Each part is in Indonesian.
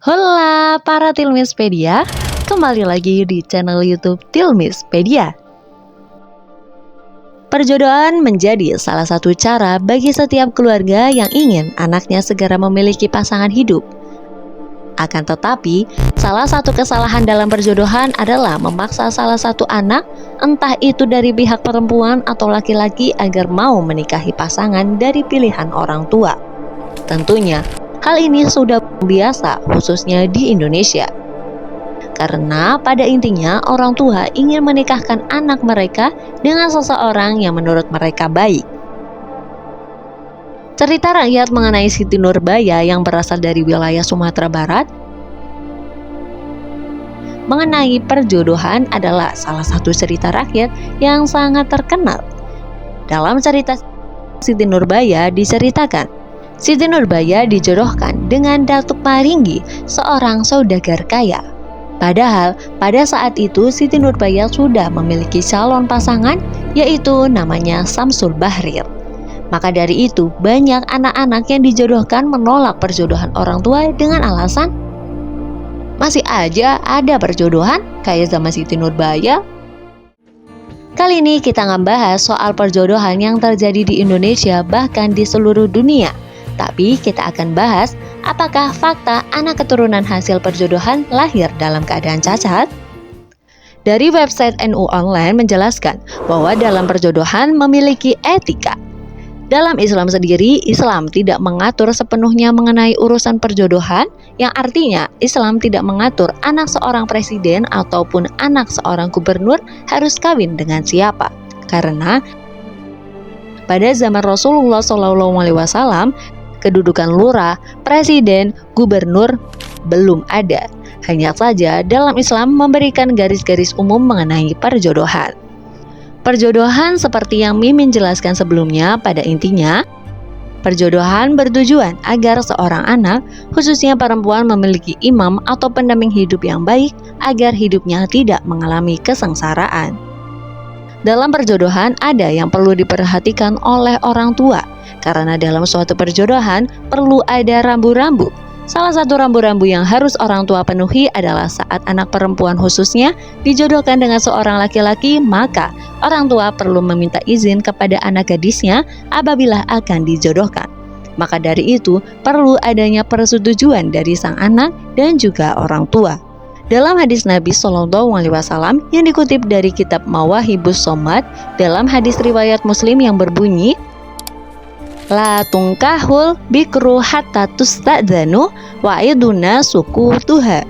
Hola para Tilmispedia, kembali lagi di channel YouTube Tilmispedia. Perjodohan menjadi salah satu cara bagi setiap keluarga yang ingin anaknya segera memiliki pasangan hidup. Akan tetapi, salah satu kesalahan dalam perjodohan adalah memaksa salah satu anak, entah itu dari pihak perempuan atau laki-laki, agar mau menikahi pasangan dari pilihan orang tua. Tentunya, hal ini sudah biasa khususnya di Indonesia. Karena pada intinya orang tua ingin menikahkan anak mereka dengan seseorang yang menurut mereka baik. Cerita rakyat mengenai Siti Nurbaya yang berasal dari wilayah Sumatera Barat mengenai perjodohan adalah salah satu cerita rakyat yang sangat terkenal. Dalam cerita Siti Nurbaya diceritakan, Siti Nurbaya dijodohkan dengan Datuk Maringgi, seorang saudagar kaya. Padahal pada saat itu Siti Nurbaya sudah memiliki calon pasangan, yaitu namanya Samsul Bahrir. Maka dari itu banyak anak-anak yang dijodohkan menolak perjodohan orang tua dengan alasan masih aja ada perjodohan kayak sama Siti Nurbaya. Kali ini kita ngebahas soal perjodohan yang terjadi di Indonesia bahkan di seluruh dunia. Tapi kita akan bahas apakah fakta anak keturunan hasil perjodohan lahir dalam keadaan cacat? Dari website NU Online menjelaskan bahwa dalam perjodohan memiliki etika. Dalam Islam sendiri, Islam tidak mengatur sepenuhnya mengenai urusan perjodohan, yang artinya Islam tidak mengatur anak seorang presiden ataupun anak seorang gubernur harus kawin dengan siapa. Karena pada zaman Rasulullah SAW, kedudukan lurah, presiden, gubernur belum ada. Hanya saja dalam Islam memberikan garis-garis umum mengenai perjodohan. Perjodohan seperti yang Mimin jelaskan sebelumnya, pada intinya perjodohan bertujuan agar seorang anak, khususnya perempuan, memiliki imam atau pendamping hidup yang baik agar hidupnya tidak mengalami kesengsaraan. Dalam perjodohan ada yang perlu diperhatikan oleh orang tua, karena dalam suatu perjodohan perlu ada rambu-rambu. Salah satu rambu-rambu yang harus orang tua penuhi adalah saat anak perempuan khususnya dijodohkan dengan seorang laki-laki, maka orang tua perlu meminta izin kepada anak gadisnya apabila akan dijodohkan. Maka dari itu perlu adanya persetujuan dari sang anak dan juga orang tua. Dalam hadis Nabi SAW yang dikutip dari kitab Mawahibus Somad, dalam hadis riwayat Muslim yang berbunyi, La tungkahul bikru hatta tustadzanu wa iduna suku tuha,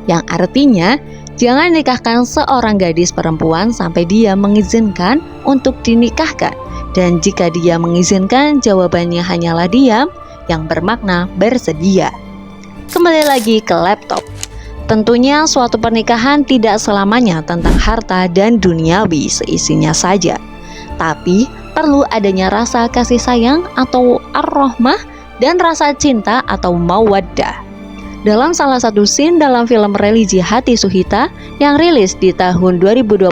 yang artinya jangan nikahkan seorang gadis perempuan sampai dia mengizinkan untuk dinikahkan, dan jika dia mengizinkan jawabannya hanyalah diam, yang bermakna bersedia. Kembali lagi ke laptop. Tentunya suatu pernikahan tidak selamanya tentang harta dan duniawi seisinya saja, tapi perlu adanya rasa kasih sayang atau ar-rahmah dan rasa cinta atau mawaddah. Dalam salah satu scene dalam film religi Hati Suhita yang rilis di tahun 2023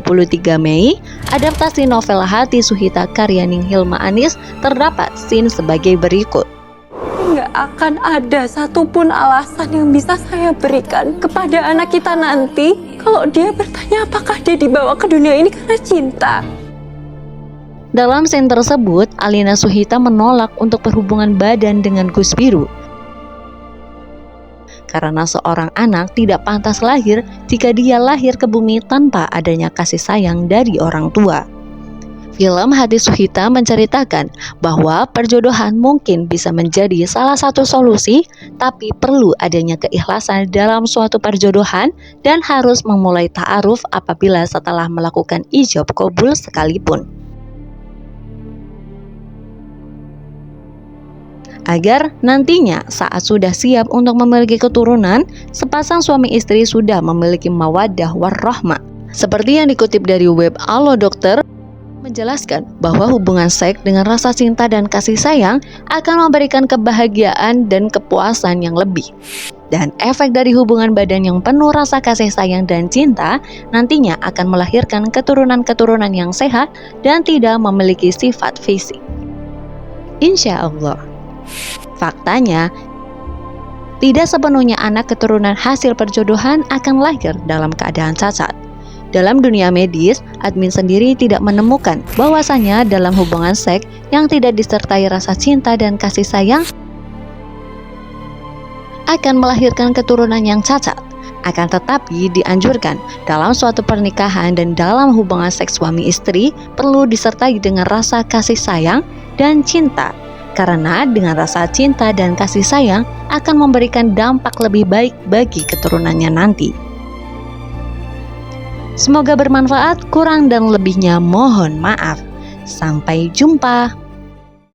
Mei, adaptasi novel Hati Suhita karya Ning Hilma Anis, terdapat scene sebagai berikut. Nggak akan ada satupun alasan yang bisa saya berikan kepada anak kita nanti kalau dia bertanya apakah dia dibawa ke dunia ini karena cinta. Dalam scene tersebut, Alina Suhita menolak untuk berhubungan badan dengan Gus Biru karena seorang anak tidak pantas lahir jika dia lahir ke bumi tanpa adanya kasih sayang dari orang tua. Film Hati Suhita menceritakan bahwa perjodohan mungkin bisa menjadi salah satu solusi, tapi perlu adanya keikhlasan dalam suatu perjodohan dan harus memulai ta'aruf apabila setelah melakukan ijab qabul sekalipun. Agar nantinya saat sudah siap untuk memiliki keturunan, sepasang suami istri sudah memiliki mawaddah warahmah. Seperti yang dikutip dari web Allo Dokter, menjelaskan bahwa hubungan seks dengan rasa cinta dan kasih sayang akan memberikan kebahagiaan dan kepuasan yang lebih. Dan efek dari hubungan badan yang penuh rasa kasih sayang dan cinta nantinya akan melahirkan keturunan-keturunan yang sehat dan tidak memiliki sifat fisik. Insya Allah. Faktanya, Tidak sepenuhnya anak keturunan hasil perjodohan akan lahir dalam keadaan cacat. Dalam dunia medis, admin sendiri tidak menemukan bahwasanya dalam hubungan seks yang tidak disertai rasa cinta dan kasih sayang akan melahirkan keturunan yang cacat. Akan tetapi dianjurkan dalam suatu pernikahan dan dalam hubungan seks suami istri perlu disertai dengan rasa kasih sayang dan cinta. Karena dengan rasa cinta dan kasih sayang akan memberikan dampak lebih baik bagi keturunannya nanti. Semoga bermanfaat, kurang dan lebihnya mohon maaf. Sampai jumpa.